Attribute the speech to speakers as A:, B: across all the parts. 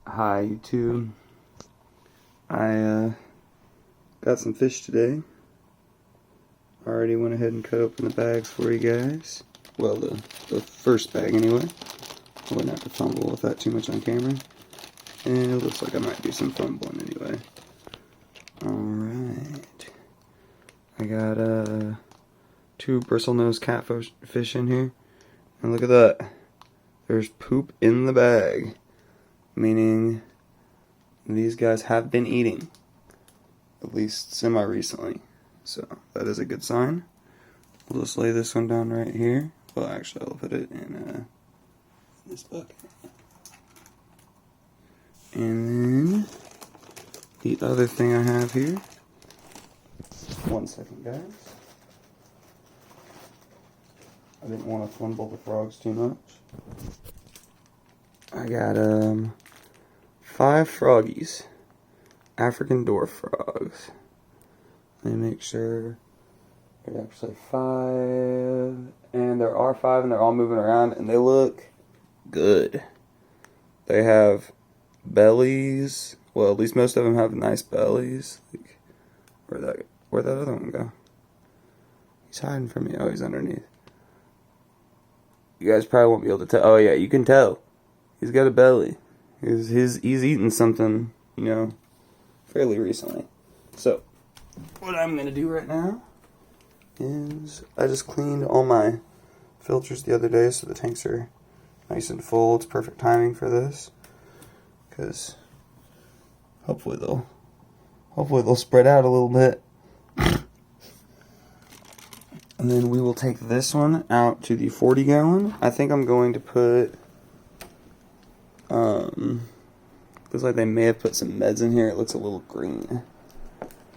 A: Hi YouTube. I got some fish today. Already went ahead and cut open the bags for you guys. Well, the first bag anyway. I wouldn't have to fumble with that too much on camera. And it looks like I might do some fumbling anyway. Alright. I got 2 bristlenose catfish in here. And look at that. There's poop in the bag. Meaning these guys have been eating. At least semi-recently. So that is a good sign. We'll just lay this one down right here. Well, actually, I'll put it in this bucket. And then the other thing I have here. 1 second, guys. I didn't want to fumble the frogs too much. I got 5 froggies. African dwarf frogs. Let me make sure there's actually 5. And there are 5 and they're all moving around and they look good. They have bellies. Well, at least most of them have nice bellies. Like, where'd that other one go? He's hiding from me. Oh, he's underneath. You guys probably won't be able to tell. Oh yeah, you can tell. He's got a belly. He's eaten something, you know, fairly recently. So, what I'm going to do right now is I just cleaned all my filters the other day so the tanks are nice and full. It's perfect timing for this because hopefully they'll spread out a little bit. And then we will take this one out to the 40 gallon. I think I'm going to put looks like they may have put some meds in here. It looks a little green.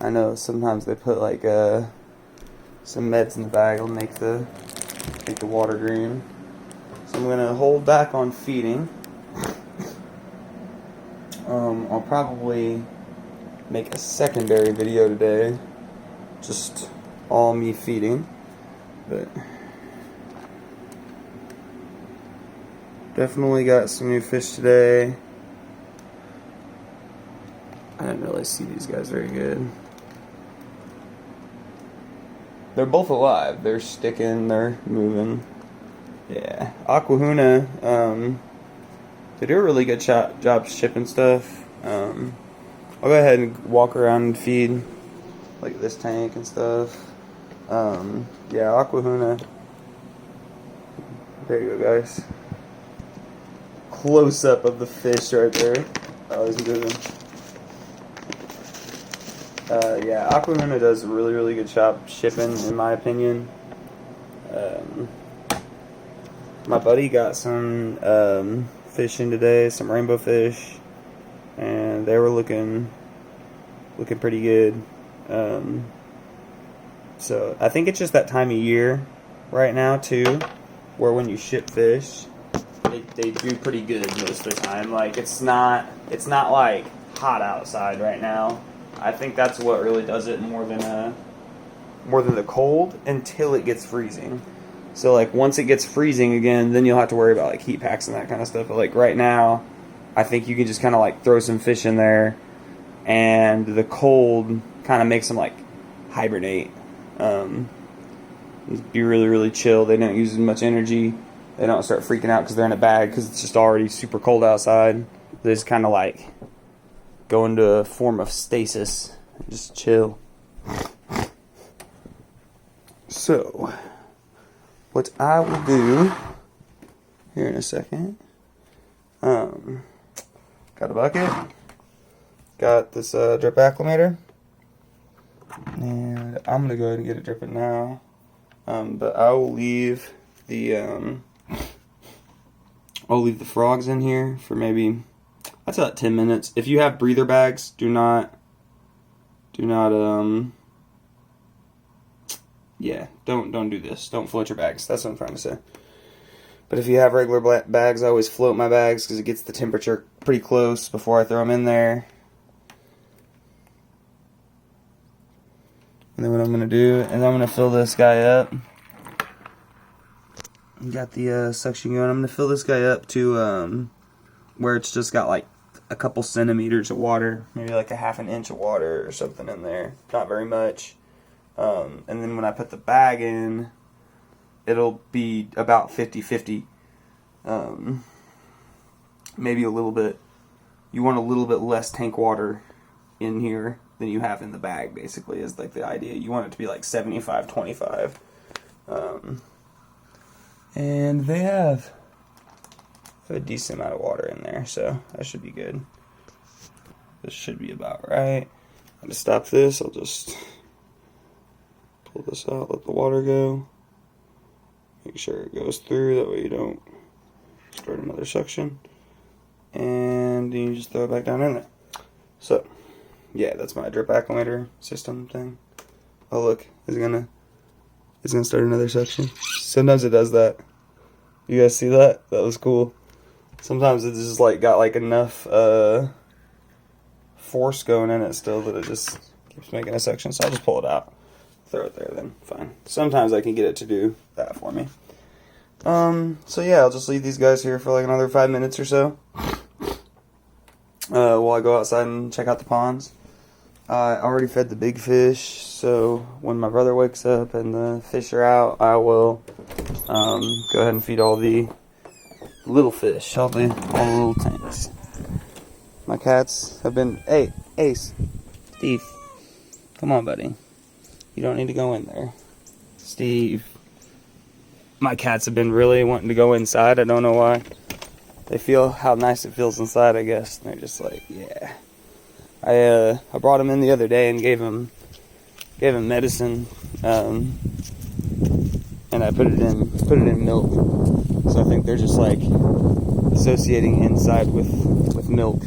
A: I know sometimes they put like some meds in the bag. It'll make the water green. So I'm gonna hold back on feeding. I'll probably make a secondary video today, just all me feeding. But definitely got some new fish today. I didn't really see these guys very good. They're both alive. They're sticking, they're moving. Yeah. Aquahuna, they do a really good job shipping stuff. I'll go ahead and walk around and feed like this tank and stuff. Yeah, aquahuna. There you go, guys. Close up of the fish right there. Oh, he's moving. Yeah, aquahuna does a really good job shipping, in my opinion. My buddy got some fish in today, some rainbow fish, and they were looking pretty good. So I think it's just that time of year right now too, where when you ship fish, they do pretty good most of the time. Like it's not like hot outside right now. I think that's what really does it more than the cold until it gets freezing. So like once it gets freezing again, then you'll have to worry about like heat packs and that kind of stuff. But like right now, I think you can just kind of like throw some fish in there, and the cold kind of makes them like hibernate. Be really chill. They don't use as much energy. They don't start freaking out because they're in a bag because it's just already super cold outside. They just kind of like go into a form of stasis and just chill. So, what I will do here in a second, got a bucket, got this drip acclimator, and I'm gonna go ahead and get it dripping now. But I will leave the frogs in here for maybe, that's about 10 minutes. If you have breather bags, do not yeah, don't do this. Don't float your bags. That's what I'm trying to say. But if you have regular bags, I always float my bags because it gets the temperature pretty close before I throw them in there. And then what I'm going to do is I'm going to fill this guy up. Got the suction going. I'm going to fill this guy up to where it's just got like a couple centimeters of water, maybe like a half an inch of water or something in there. Not very much. And then when I put the bag in, it'll be about 50-50. Maybe a little bit. You want a little bit less tank water in here than you have in the bag, basically, is like the idea. You want it to be like 75-25. And they have a decent amount of water in there, so that should be good. This should be about right. To stop this, I'll just pull this out, let the water go. Make sure it goes through, that way you don't start another suction. And then you just throw it back down in there. So, yeah, that's my drip acclimator system thing. Oh look, it's gonna start another suction. Sometimes it does that. You guys see that? That was cool. Sometimes it's just like got like enough force going in it still that it just keeps making a suction. So I'll just pull it out, throw it there, then fine. Sometimes I can get it to do that for me. So yeah, I'll just leave these guys here for like another 5 minutes or so. While I go outside and check out the ponds. I already fed the big fish, so when my brother wakes up and the fish are out, I will go ahead and feed all the little fish, all the little tanks. My cats have been... Hey, Ace, Steve, come on, buddy. You don't need to go in there. Steve. My cats have been really wanting to go inside. I don't know why. They feel how nice it feels inside, I guess. And they're just like, yeah. I brought them in the other day and gave them medicine, and I put it in milk. So I think they're just like associating inside with milk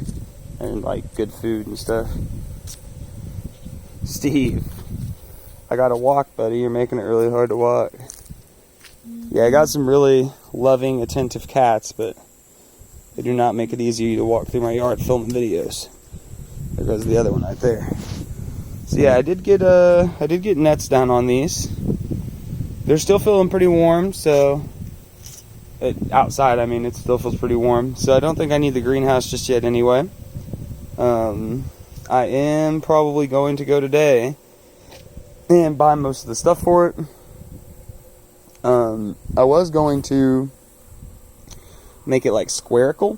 A: and like good food and stuff. Steve, I gotta walk, buddy. You're making it really hard to walk. Yeah, I got some really loving, attentive cats, but they do not make it easy to walk through my yard filming videos. There goes the other one right there. So yeah, I did get nets down on these. They're still feeling pretty warm, so outside, I mean, it still feels pretty warm. So I don't think I need the greenhouse just yet anyway. I am probably going to go today and buy most of the stuff for it. I was going to make it like squarical.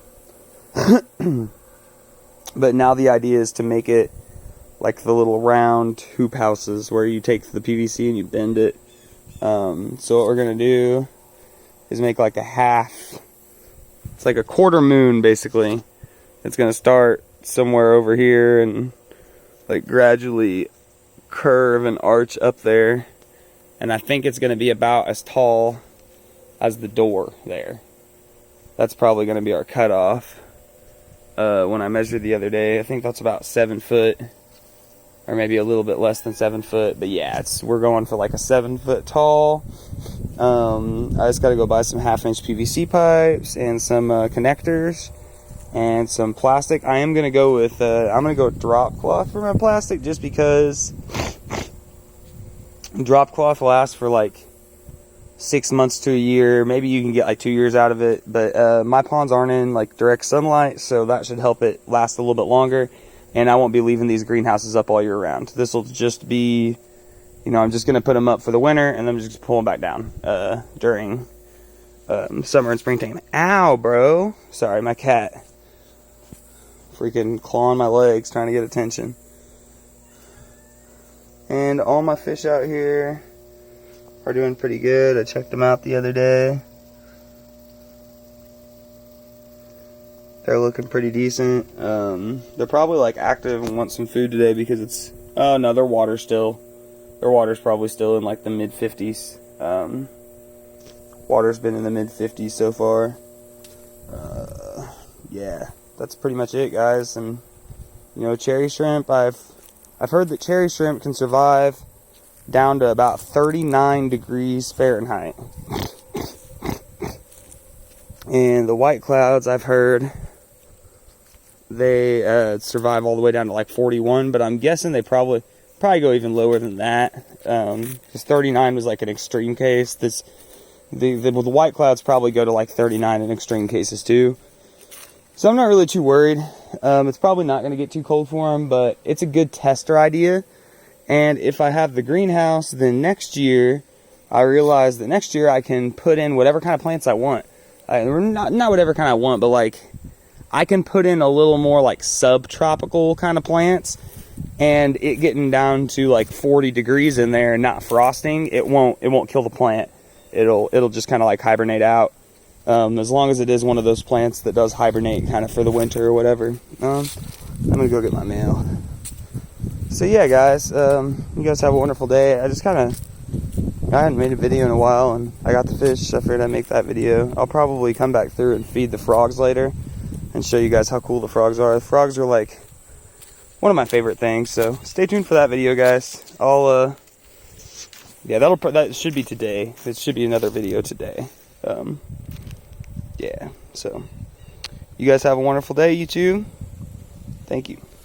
A: But now the idea is to make it like the little round hoop houses where you take the PVC and you bend it. So what we're going to do is make like a half. It's like a quarter moon, basically. It's going to start somewhere over here and like gradually curve and arch up there. And I think it's going to be about as tall as the door there. That's probably going to be our cutoff. When I measured the other day, I think that's about 7 foot, or maybe a little bit less than 7 foot. But yeah, we're going for like a 7 foot tall. I just got to go buy some 1/2 inch PVC pipes and some connectors and some plastic. I am gonna go with drop cloth for my plastic, just because drop cloth lasts for like 6 months to a year. Maybe you can get like 2 years out of it, but my ponds aren't in like direct sunlight, so that should help it last a little bit longer. And I won't be leaving these greenhouses up all year round. This will just be, I'm just gonna put them up for the winter, and then I'm just pull them back down during summer and springtime. Ow, bro! Sorry, my cat freaking clawing my legs trying to get attention. And all my fish out here are doing pretty good. I checked them out the other day. They're looking pretty decent. They're probably like active and want some food today because it's... Oh no, their water's probably still in like the mid 50s. Water's been in the mid 50s so far. Yeah, that's pretty much it, guys. And cherry shrimp, I've heard that cherry shrimp can survive down to about 39 degrees Fahrenheit. And the white clouds, I've heard they survive all the way down to like 41, but I'm guessing they probably go even lower than that, because 39 was like an extreme case. The white clouds probably go to like 39 in extreme cases too. So I'm not really too worried. It's probably not going to get too cold for them, but it's a good tester idea. And if I have the greenhouse, then next year, I realize that next year I can put in whatever kind of plants I want. Not whatever kind I want, but like I can put in a little more like subtropical kind of plants, and it getting down to like 40 degrees in there and not frosting, it won't kill the plant. It'll just kind of like hibernate out. As long as it is one of those plants that does hibernate kind of for the winter or whatever. I'm gonna go get my mail. So yeah, guys, you guys have a wonderful day. I hadn't made a video in a while, and I got the fish, so I figured I'd make that video. I'll probably come back through and feed the frogs later and show you guys how cool the frogs are. The frogs are like one of my favorite things, so stay tuned for that video, guys. Yeah, that should be today. It should be another video today. Yeah, so you guys have a wonderful day, you too. Thank you.